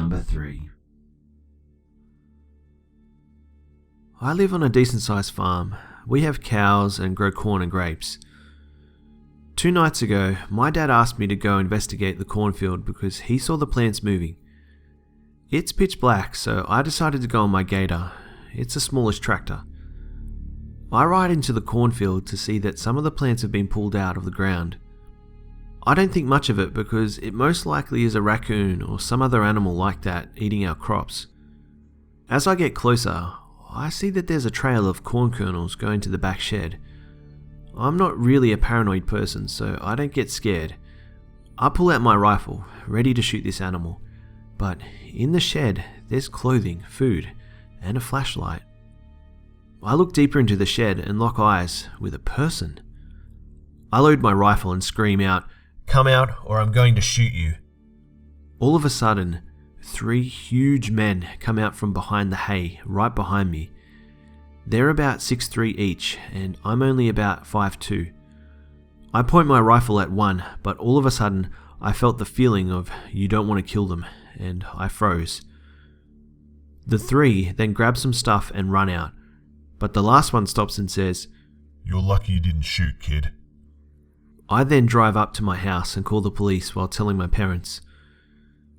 Number 3. I live on a decent sized farm. We have cows and grow corn and grapes. 2 nights ago, my dad asked me to go investigate the cornfield because he saw the plants moving. It's pitch black, so I decided to go on my gator. It's a smallish tractor. I ride into the cornfield to see that some of the plants have been pulled out of the ground. I don't think much of it because it most likely is a raccoon or some other animal like that eating our crops. As I get closer, I see that there's a trail of corn kernels going to the back shed. I'm not really a paranoid person, so I don't get scared. I pull out my rifle, ready to shoot this animal. But in the shed, there's clothing, food, and a flashlight. I look deeper into the shed and lock eyes with a person. I load my rifle and scream out, "Come out or I'm going to shoot you." All of a sudden, 3 huge men come out from behind the hay right behind me. They're about 6'3" each, and I'm only about 5'2". I point my rifle at one, but all of a sudden I felt the feeling of you don't want to kill them, and I froze. The 3 then grab some stuff and run out, but the last one stops and says, "You're lucky you didn't shoot, kid." I then drive up to my house and call the police while telling my parents.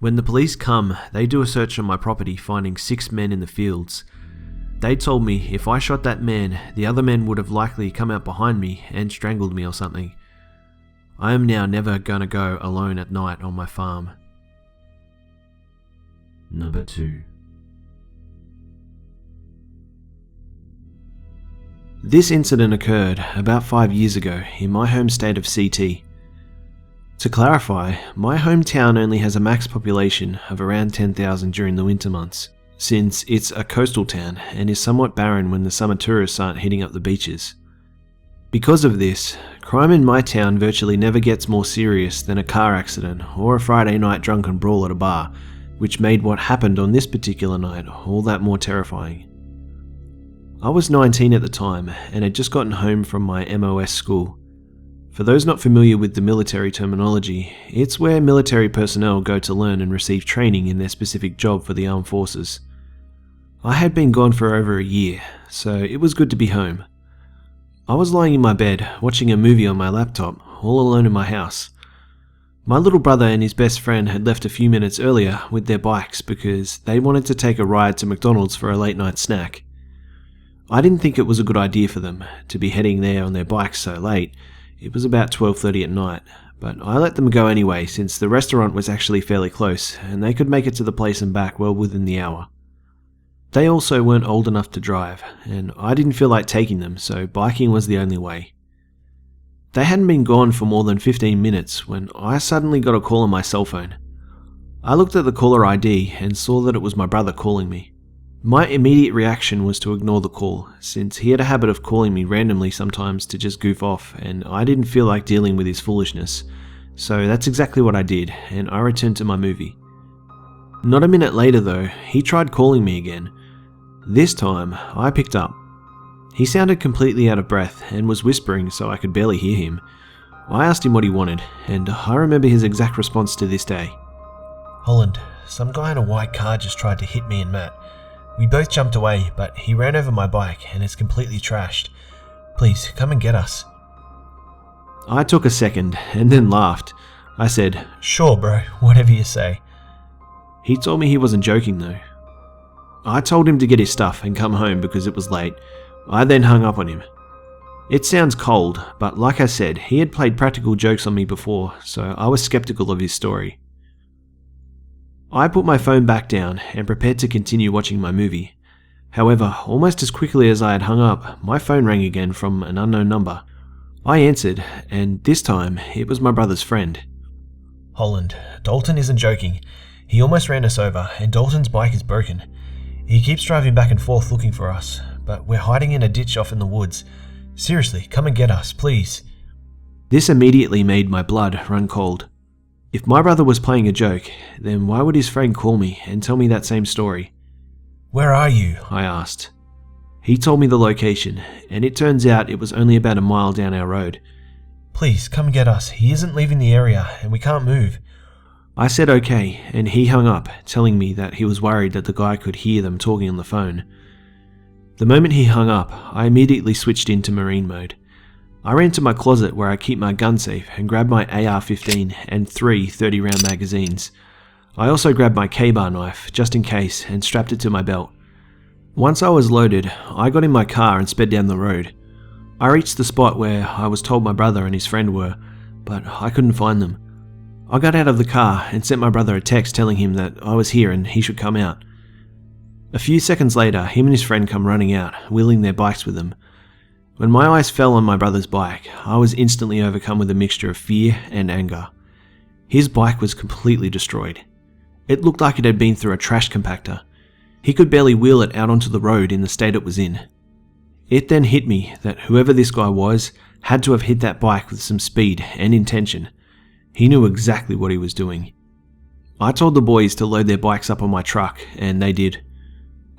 When the police come, they do a search on my property, finding 6 men in the fields. They told me if I shot that man, the other men would have likely come out behind me and strangled me or something. I am now never gonna go alone at night on my farm. Number 2. This incident occurred about 5 years ago in my home state of CT. To clarify, my hometown only has a max population of around 10,000 during the winter months, since it's a coastal town and is somewhat barren when the summer tourists aren't hitting up the beaches. Because of this, crime in my town virtually never gets more serious than a car accident or a Friday night drunken brawl at a bar, which made what happened on this particular night all that more terrifying. I was 19 at the time and had just gotten home from my MOS school. For those not familiar with the military terminology, it's where military personnel go to learn and receive training in their specific job for the armed forces. I had been gone for over a year, so it was good to be home. I was lying in my bed, watching a movie on my laptop, all alone in my house. My little brother and his best friend had left a few minutes earlier with their bikes because they wanted to take a ride to McDonald's for a late night snack. I didn't think it was a good idea for them to be heading there on their bikes so late. It was about 12:30 at night, but I let them go anyway since the restaurant was actually fairly close and they could make it to the place and back well within the hour. They also weren't old enough to drive, and I didn't feel like taking them, so biking was the only way. They hadn't been gone for more than 15 minutes when I suddenly got a call on my cell phone. I looked at the caller ID and saw that it was my brother calling me. My immediate reaction was to ignore the call, since he had a habit of calling me randomly sometimes to just goof off, and I didn't feel like dealing with his foolishness. So that's exactly what I did, and I returned to my movie. Not a minute later though, he tried calling me again. This time, I picked up. He sounded completely out of breath and was whispering so I could barely hear him. I asked him what he wanted, and I remember his exact response to this day. "Holland, some guy in a white car just tried to hit me and Matt. We both jumped away, but he ran over my bike and it's completely trashed. Please, come and get us." I took a second and then laughed. I said, "Sure bro, whatever you say." He told me he wasn't joking though. I told him to get his stuff and come home because it was late. I then hung up on him. It sounds cold, but like I said, he had played practical jokes on me before, so I was skeptical of his story. I put my phone back down and prepared to continue watching my movie. However, almost as quickly as I had hung up, my phone rang again from an unknown number. I answered, and this time it was my brother's friend. "Holland, Dalton isn't joking. He almost ran us over, and Dalton's bike is broken. He keeps driving back and forth looking for us, but we're hiding in a ditch off in the woods. Seriously, come and get us, please." This immediately made my blood run cold. If my brother was playing a joke, then why would his friend call me and tell me that same story? "Where are you?" I asked. He told me the location, and it turns out it was only about a mile down our road. "Please, come get us. He isn't leaving the area, and we can't move." I said okay, and he hung up, telling me that he was worried that the guy could hear them talking on the phone. The moment he hung up, I immediately switched into marine mode. I ran to my closet where I keep my gun safe and grabbed my AR-15 and 3 30-round magazines. I also grabbed my K-bar knife, just in case, and strapped it to my belt. Once I was loaded, I got in my car and sped down the road. I reached the spot where I was told my brother and his friend were, but I couldn't find them. I got out of the car and sent my brother a text telling him that I was here and he should come out. A few seconds later, him and his friend come running out, wheeling their bikes with them. When my eyes fell on my brother's bike, I was instantly overcome with a mixture of fear and anger. His bike was completely destroyed. It looked like it had been through a trash compactor. He could barely wheel it out onto the road in the state it was in. It then hit me that whoever this guy was had to have hit that bike with some speed and intention. He knew exactly what he was doing. I told the boys to load their bikes up on my truck, and they did.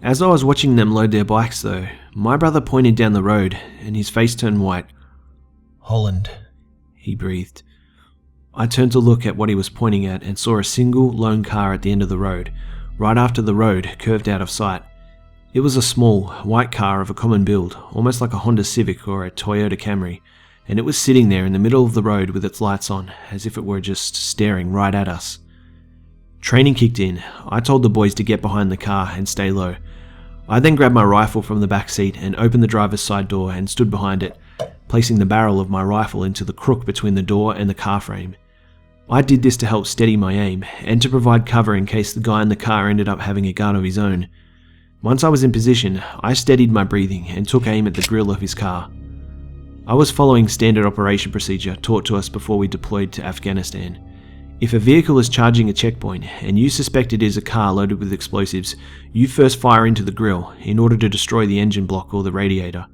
As I was watching them load their bikes though, my brother pointed down the road and his face turned white. "Holland," he breathed. I turned to look at what he was pointing at and saw a single lone car at the end of the road, right after the road curved out of sight. It was a small, white car of a common build, almost like a Honda Civic or a Toyota Camry, and it was sitting there in the middle of the road with its lights on, as if it were just staring right at us. Training kicked in. I told the boys to get behind the car and stay low. I then grabbed my rifle from the back seat and opened the driver's side door and stood behind it, placing the barrel of my rifle into the crook between the door and the car frame. I did this to help steady my aim, and to provide cover in case the guy in the car ended up having a gun of his own. Once I was in position, I steadied my breathing and took aim at the grille of his car. I was following standard operation procedure taught to us before we deployed to Afghanistan. If a vehicle is charging a checkpoint and you suspect it is a car loaded with explosives, you first fire into the grille in order to destroy the engine block or the radiator.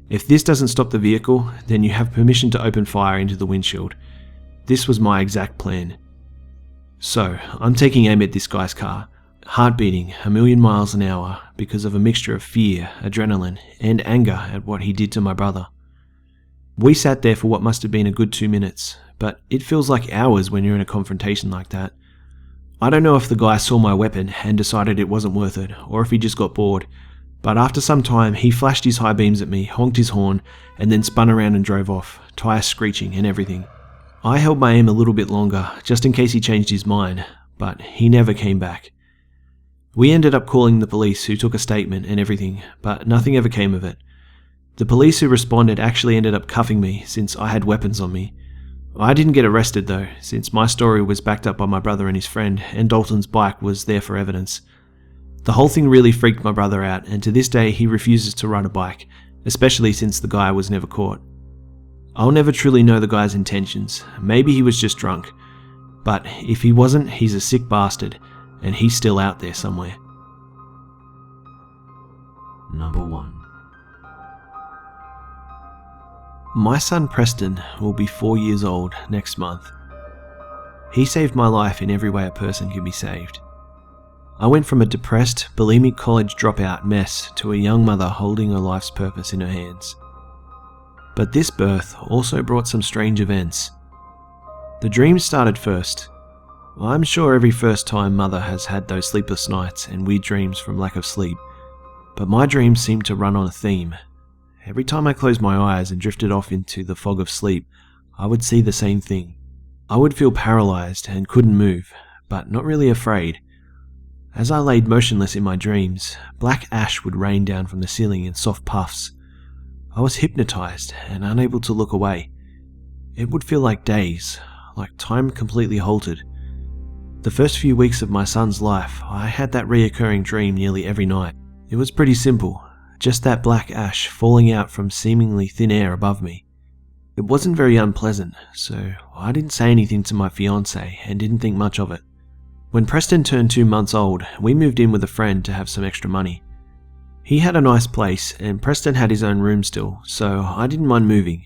If this doesn't stop the vehicle, then you have permission to open fire into the windshield. This was my exact plan. So, I'm taking aim at this guy's car, heart beating 1,000,000 miles an hour because of a mixture of fear, adrenaline, and anger at what he did to my brother. We sat there for what must have been a good 2 minutes, but it feels like hours when you're in a confrontation like that. I don't know if the guy saw my weapon and decided it wasn't worth it, or if he just got bored, but after some time he flashed his high beams at me, honked his horn, and then spun around and drove off, tires screeching and everything. I held my aim a little bit longer, just in case he changed his mind, but he never came back. We ended up calling the police, who took a statement and everything, but nothing ever came of it. The police who responded actually ended up cuffing me since I had weapons on me. I didn't get arrested though, since my story was backed up by my brother and his friend, and Dalton's bike was there for evidence. The whole thing really freaked my brother out, and to this day he refuses to ride a bike, especially since the guy was never caught. I'll never truly know the guy's intentions. Maybe he was just drunk, but if he wasn't, he's a sick bastard, and he's still out there somewhere. Number 1. My son Preston will be 4 years old next month. He saved my life in every way a person can be saved. I went from a depressed, bulimic college dropout mess to a young mother holding her life's purpose in her hands. But this birth also brought some strange events. The dreams started first. I'm sure every first-time mother has had those sleepless nights and weird dreams from lack of sleep, but my dreams seemed to run on a theme. Every time I closed my eyes and drifted off into the fog of sleep, I would see the same thing. I would feel paralyzed and couldn't move, but not really afraid. As I laid motionless in my dreams, black ash would rain down from the ceiling in soft puffs. I was hypnotized and unable to look away. It would feel like days, like time completely halted. The first few weeks of my son's life, I had that reoccurring dream nearly every night. It was pretty simple. Just that black ash falling out from seemingly thin air above me. It wasn't very unpleasant, so I didn't say anything to my fiancée and didn't think much of it. When Preston turned 2 months old, we moved in with a friend to have some extra money. He had a nice place, and Preston had his own room still, so I didn't mind moving.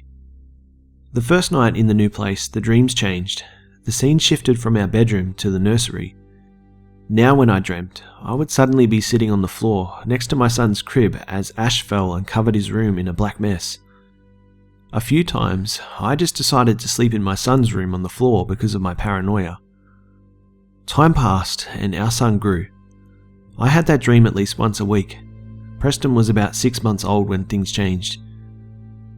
The first night in the new place, the dreams changed. The scene shifted from our bedroom to the nursery. Now when I dreamt, I would suddenly be sitting on the floor next to my son's crib as ash fell and covered his room in a black mess. A few times, I just decided to sleep in my son's room on the floor because of my paranoia. Time passed and our son grew. I had that dream at least once a week. Preston was about 6 months old when things changed.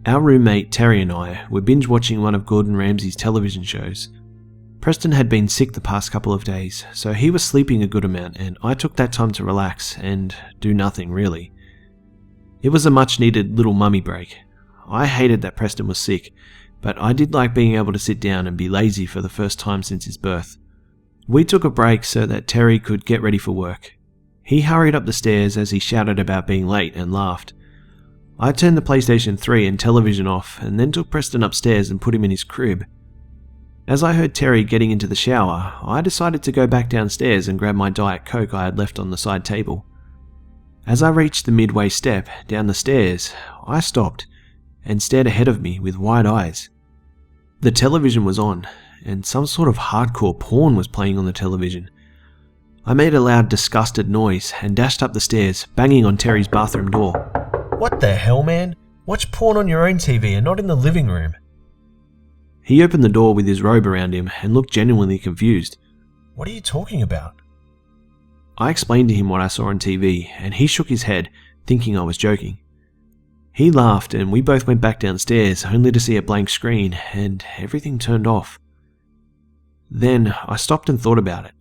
Our roommate Terry and I were binge watching one of Gordon Ramsay's television shows. Preston had been sick the past couple of days, so he was sleeping a good amount, and I took that time to relax and do nothing really. It was a much needed little mummy break. I hated that Preston was sick, but I did like being able to sit down and be lazy for the first time since his birth. We took a break so that Terry could get ready for work. He hurried up the stairs as he shouted about being late and laughed. I turned the PlayStation 3 and television off and then took Preston upstairs and put him in his crib. As I heard Terry getting into the shower, I decided to go back downstairs and grab my Diet Coke I had left on the side table. As I reached the midway step down the stairs, I stopped and stared ahead of me with wide eyes. The television was on, and some sort of hardcore porn was playing on the television. I made a loud, disgusted noise and dashed up the stairs, banging on Terry's bathroom door. What the hell, man? Watch porn on your own TV and not in the living room. He opened the door with his robe around him and looked genuinely confused. What are you talking about? I explained to him what I saw on TV, and he shook his head, thinking I was joking. He laughed and we both went back downstairs, only to see a blank screen and everything turned off. Then I stopped and thought about it.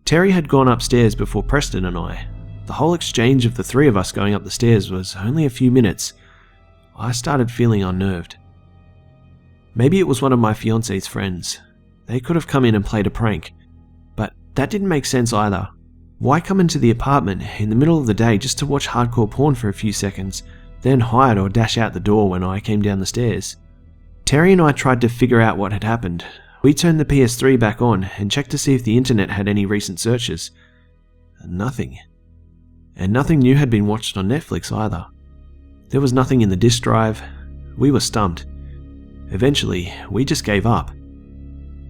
Terry had gone upstairs before Preston and I. The whole exchange of the three of us going up the stairs was only a few minutes. I started feeling unnerved. Maybe it was one of my fiance's friends. They could have come in and played a prank, but that didn't make sense either. Why come into the apartment in the middle of the day just to watch hardcore porn for a few seconds, then hide or dash out the door when I came down the stairs? Terry and I tried to figure out what had happened. We turned the PS3 back on and checked to see if the internet had any recent searches. Nothing. And nothing new had been watched on Netflix either. There was nothing in the disk drive. We were stumped. Eventually, we just gave up.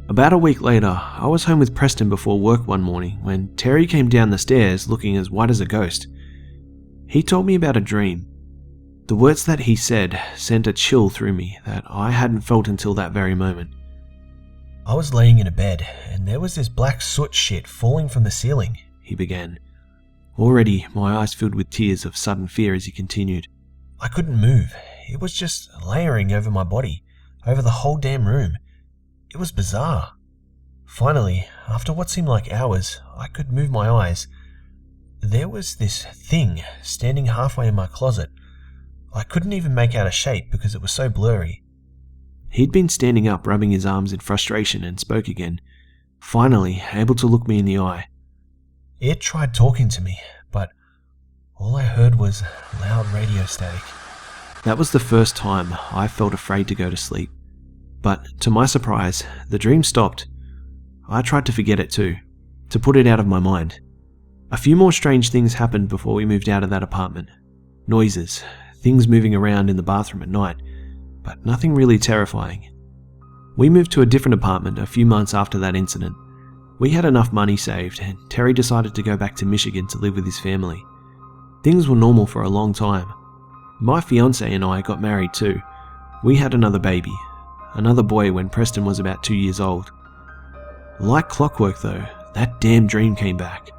About a week later, I was home with Preston before work one morning when Terry came down the stairs looking as white as a ghost. He told me about a dream. The words that he said sent a chill through me that I hadn't felt until that very moment. I was laying in a bed and there was this black soot shit falling from the ceiling, he began. Already, my eyes filled with tears of sudden fear as he continued. I couldn't move. It was just layering over my body, over the whole damn room. It was bizarre. Finally, after what seemed like hours, I could move my eyes. There was this thing standing halfway in my closet. I couldn't even make out a shape because it was so blurry. He'd been standing up, rubbing his arms in frustration, and spoke again, finally able to look me in the eye. It tried talking to me, but all I heard was loud radio static. That was the first time I felt afraid to go to sleep. But to my surprise, the dream stopped. I tried to forget it too, to put it out of my mind. A few more strange things happened before we moved out of that apartment. Noises, things moving around in the bathroom at night, but nothing really terrifying. We moved to a different apartment a few months after that incident. We had enough money saved, and Terry decided to go back to Michigan to live with his family. Things were normal for a long time. My fiance and I got married too. We had another baby, another boy when Preston was about 2 years old. Like clockwork though, that damn dream came back.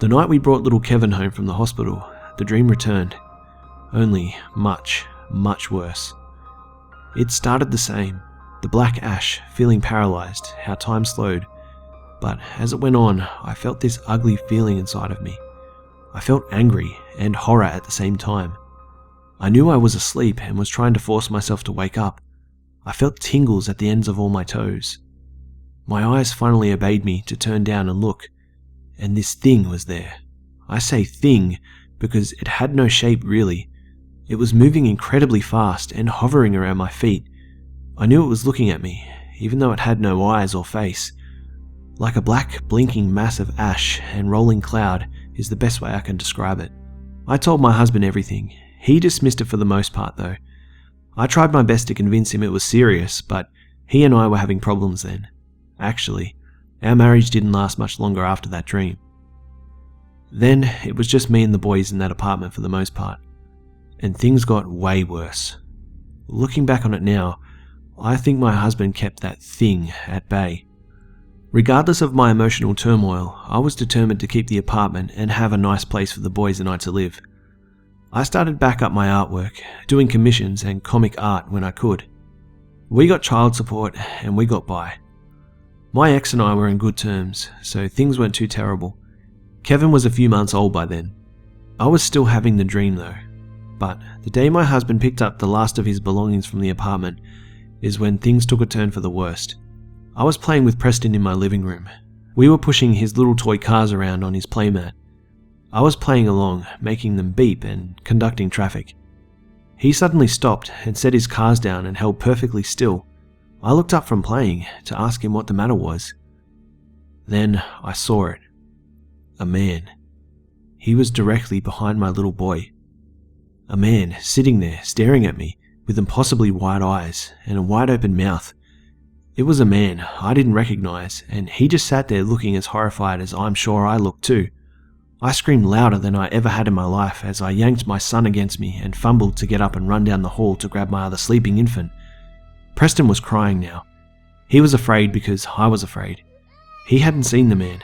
The night we brought little Kevin home from the hospital, the dream returned. Only much, much worse. It started the same, the black ash, feeling paralyzed, how time slowed. But as it went on, I felt this ugly feeling inside of me. I felt angry and horror at the same time. I knew I was asleep and was trying to force myself to wake up. I felt tingles at the ends of all my toes. My eyes finally obeyed me to turn down and look, and this thing was there. I say thing because it had no shape really. It was moving incredibly fast and hovering around my feet. I knew it was looking at me, even though it had no eyes or face. Like a black, blinking mass of ash and rolling cloud is the best way I can describe it. I told my husband everything. He dismissed it for the most part though. I tried my best to convince him it was serious, but he and I were having problems then. Actually, our marriage didn't last much longer after that dream. Then it was just me and the boys in that apartment for the most part, and things got way worse. Looking back on it now, I think my husband kept that thing at bay. Regardless of my emotional turmoil, I was determined to keep the apartment and have a nice place for the boys and I to live. I started back up my artwork, doing commissions and comic art when I could. We got child support and we got by. My ex and I were in good terms, so things weren't too terrible. Kevin was a few months old by then. I was still having the dream though, but the day my husband picked up the last of his belongings from the apartment is when things took a turn for the worst. I was playing with Preston in my living room. We were pushing his little toy cars around on his playmat. I was playing along, making them beep and conducting traffic. He suddenly stopped and set his cars down and held perfectly still. I looked up from playing to ask him what the matter was. Then I saw it. A man. He was directly behind my little boy. A man sitting there staring at me with impossibly wide eyes and a wide open mouth. It was a man I didn't recognize, and he just sat there looking as horrified as I'm sure I looked too. I screamed louder than I ever had in my life as I yanked my son against me and fumbled to get up and run down the hall to grab my other sleeping infant. Preston was crying now. He was afraid because I was afraid. He hadn't seen the man.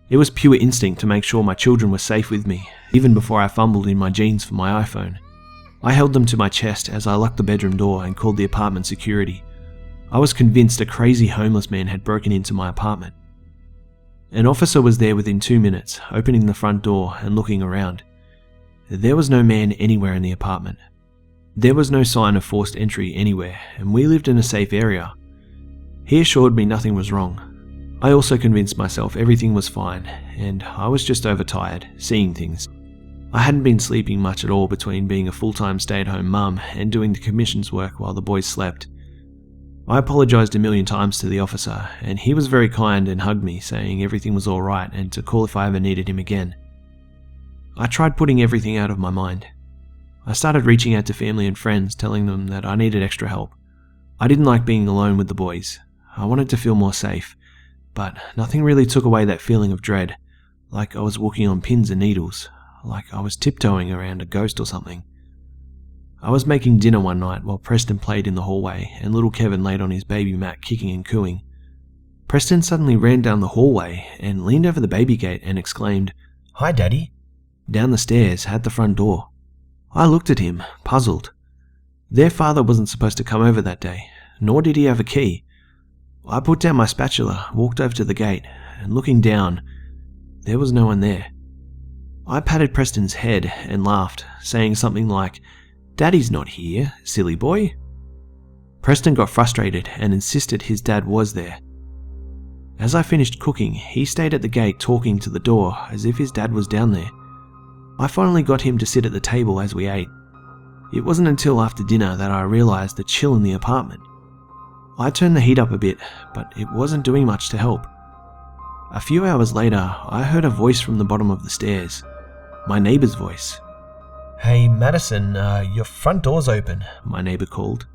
It was pure instinct to make sure my children were safe with me, even before I fumbled in my jeans for my iPhone. I held them to my chest as I locked the bedroom door and called the apartment security. I was convinced a crazy homeless man had broken into my apartment. An officer was there within 2 minutes, opening the front door and looking around. There was no man anywhere in the apartment. There was no sign of forced entry anywhere, and we lived in a safe area. He assured me nothing was wrong. I also convinced myself everything was fine, and I was just overtired, seeing things. I hadn't been sleeping much at all between being a full-time stay-at-home mum and doing the commissions work while the boys slept. I apologized a million times to the officer, and he was very kind and hugged me, saying everything was alright and to call if I ever needed him again. I tried putting everything out of my mind. I started reaching out to family and friends, telling them that I needed extra help. I didn't like being alone with the boys. I wanted to feel more safe, but nothing really took away that feeling of dread, like I was walking on pins and needles, like I was tiptoeing around a ghost or something. I was making dinner one night while Preston played in the hallway and little Kevin laid on his baby mat kicking and cooing. Preston suddenly ran down the hallway and leaned over the baby gate and exclaimed, "Hi, Daddy." down the stairs at the front door. I looked at him, puzzled. Their father wasn't supposed to come over that day, nor did he have a key. I put down my spatula, walked over to the gate, and looking down, there was no one there. I patted Preston's head and laughed, saying something like, "Daddy's not here, silly boy." Preston got frustrated and insisted his dad was there. As I finished cooking, he stayed at the gate talking to the door as if his dad was down there. I finally got him to sit at the table as we ate. It wasn't until after dinner that I realized the chill in the apartment. I turned the heat up a bit, but it wasn't doing much to help. A few hours later, I heard a voice from the bottom of the stairs. My neighbor's voice. "Hey, Madison, your front door's open," my neighbor called.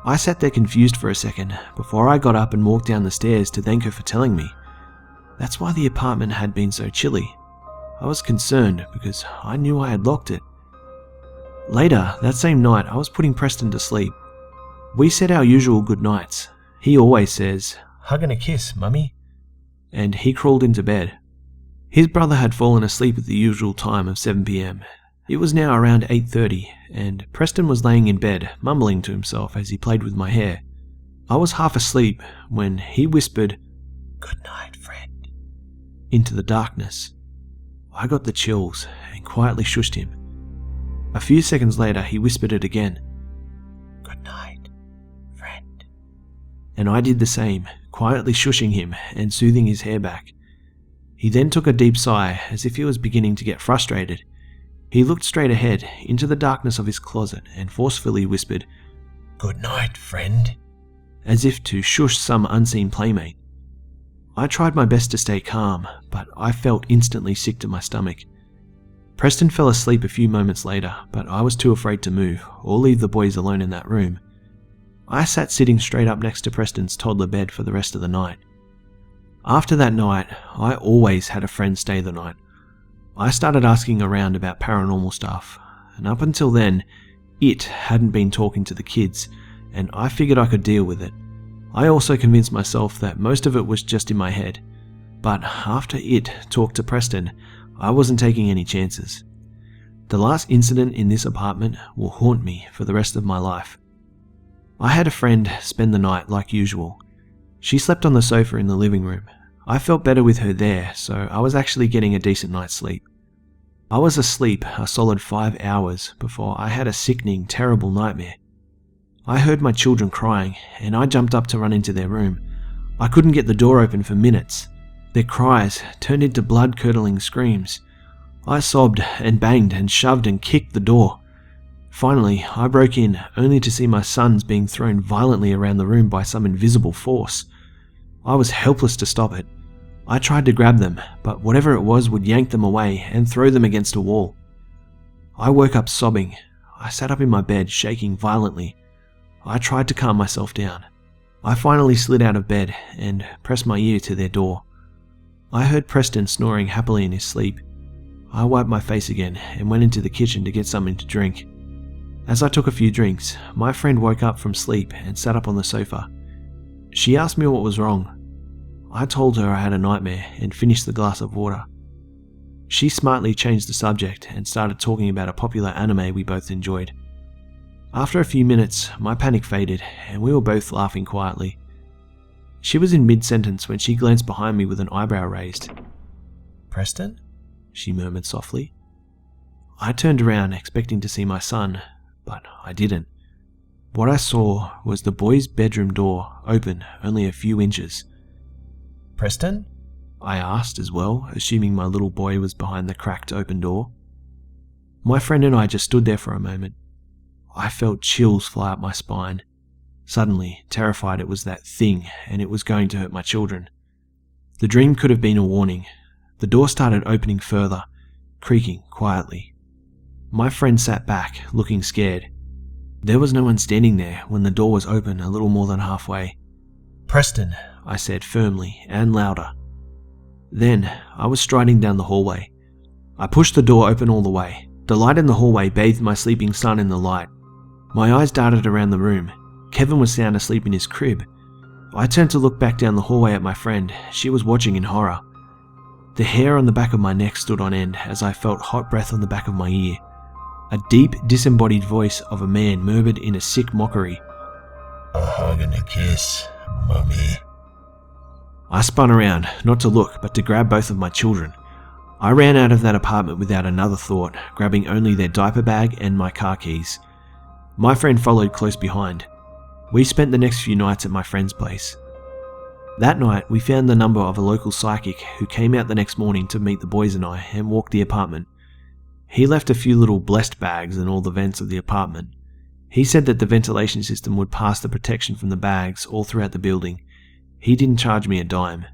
I sat there confused for a second before I got up and walked down the stairs to thank her for telling me. That's why the apartment had been so chilly. I was concerned because I knew I had locked it. Later, that same night, I was putting Preston to sleep. We said our usual good nights. He always says, "Hug and a kiss, Mummy." And he crawled into bed. His brother had fallen asleep at the usual time of 7 p.m. It was now around 8:30, and Preston was laying in bed, mumbling to himself as he played with my hair. I was half asleep when he whispered, "Good night, friend," into the darkness. I got the chills and quietly shushed him. A few seconds later, he whispered it again. "Good night, friend." And I did the same, quietly shushing him and soothing his hair back. He then took a deep sigh as if he was beginning to get frustrated. He looked straight ahead into the darkness of his closet and forcefully whispered, "Good night, friend," as if to shush some unseen playmate. I tried my best to stay calm, but I felt instantly sick to my stomach. Preston fell asleep a few moments later, but I was too afraid to move or leave the boys alone in that room. I sat sitting straight up next to Preston's toddler bed for the rest of the night. After that night, I always had a friend stay the night. I started asking around about paranormal stuff, and up until then, it hadn't been talking to the kids, and I figured I could deal with it. I also convinced myself that most of it was just in my head, but after it talked to Preston, I wasn't taking any chances. The last incident in this apartment will haunt me for the rest of my life. I had a friend spend the night like usual. She slept on the sofa in the living room. I felt better with her there, so I was actually getting a decent night's sleep. I was asleep a solid 5 hours before I had a sickening, terrible nightmare. I heard my children crying, and I jumped up to run into their room. I couldn't get the door open for minutes. Their cries turned into blood-curdling screams. I sobbed and banged and shoved and kicked the door. Finally, I broke in, only to see my sons being thrown violently around the room by some invisible force. I was helpless to stop it. I tried to grab them, but whatever it was would yank them away and throw them against a wall. I woke up sobbing. I sat up in my bed, shaking violently. I tried to calm myself down. I finally slid out of bed and pressed my ear to their door. I heard Preston snoring happily in his sleep. I wiped my face again and went into the kitchen to get something to drink. As I took a few drinks, my friend woke up from sleep and sat up on the sofa. She asked me what was wrong. I told her I had a nightmare and finished the glass of water. She smartly changed the subject and started talking about a popular anime we both enjoyed. After a few minutes, my panic faded and we were both laughing quietly. She was in mid-sentence when she glanced behind me with an eyebrow raised. Preston? She murmured softly. I turned around expecting to see my son, but I didn't. What I saw was the boy's bedroom door open only a few inches. Preston? I asked as well, assuming my little boy was behind the cracked open door. My friend and I just stood there for a moment. I felt chills fly up my spine. Suddenly, terrified it was that thing and it was going to hurt my children. The dream could have been a warning. The door started opening further, creaking quietly. My friend sat back, looking scared. There was no one standing there when the door was open a little more than halfway. Preston, I said firmly and louder. Then, I was striding down the hallway. I pushed the door open all the way. The light in the hallway bathed my sleeping son in the light. My eyes darted around the room. Kevin was sound asleep in his crib. I turned to look back down the hallway at my friend. She was watching in horror. The hair on the back of my neck stood on end as I felt hot breath on the back of my ear. A deep, disembodied voice of a man murmured in a sick mockery. A hug and a kiss, mummy. I spun around, not to look, but to grab both of my children. I ran out of that apartment without another thought, grabbing only their diaper bag and my car keys. My friend followed close behind. We spent the next few nights at my friend's place. That night, we found the number of a local psychic who came out the next morning to meet the boys and I and walk the apartment. He left a few little blessed bags in all the vents of the apartment. He said that the ventilation system would pass the protection from the bags all throughout the building. He didn't charge me a dime.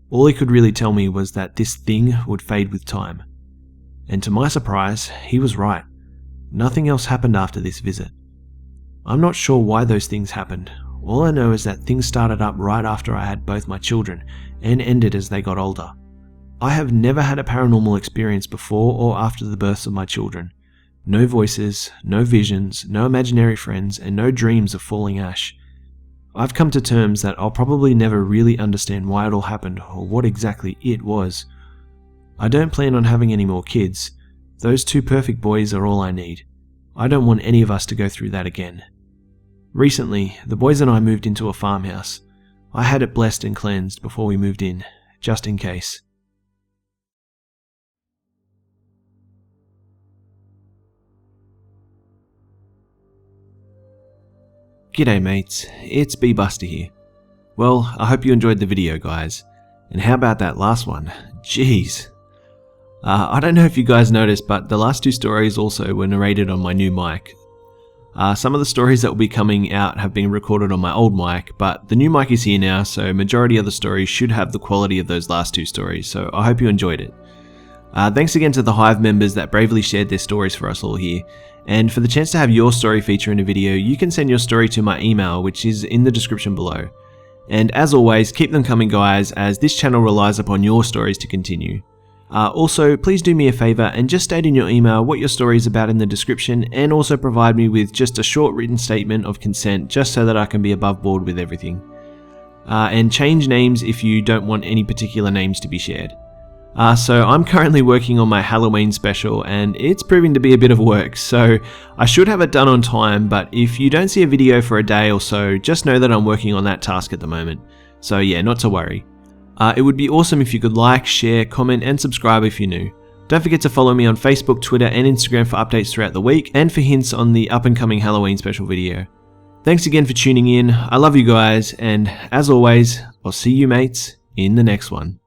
All he could really tell me was that this thing would fade with time. And to my surprise, he was right. Nothing else happened after this visit. I'm not sure why those things happened. All I know is that things started up right after I had both my children and ended as they got older. I have never had a paranormal experience before or after the births of my children. No voices, no visions, no imaginary friends, and no dreams of falling ash. I've come to terms that I'll probably never really understand why it all happened or what exactly it was. I don't plan on having any more kids. Those two perfect boys are all I need. I don't want any of us to go through that again. Recently, the boys and I moved into a farmhouse. I had it blessed and cleansed before we moved in, just in case. G'day mates, it's B-Buster here. Well, I hope you enjoyed the video guys. And how about that last one? Jeez. I don't know if you guys noticed, but the last two stories also were narrated on my new mic. Some of the stories that will be coming out have been recorded on my old mic, but the new mic is here now, so majority of the stories should have the quality of those last two stories, so I hope you enjoyed it. Thanks again to the Hive members that bravely shared their stories for us all here. And for the chance to have your story feature in a video, you can send your story to my email, which is in the description below. And as always, keep them coming guys, as this channel relies upon your stories to continue. Also, please do me a favour and just state in your email what your story is about in the description, and also provide me with just a short written statement of consent just so that I can be above board with everything. and change names if you don't want any particular names to be shared. So I'm currently working on my Halloween special, and it's proving to be a bit of work, so I should have it done on time, but if you don't see a video for a day or so, just know that I'm working on that task at the moment. So yeah, not to worry. It would be awesome if you could like, share, comment, and subscribe if you're new. Don't forget to follow me on Facebook, Twitter, and Instagram for updates throughout the week, and for hints on the up-and-coming Halloween special video. Thanks again for tuning in, I love you guys, and as always, I'll see you mates in the next one.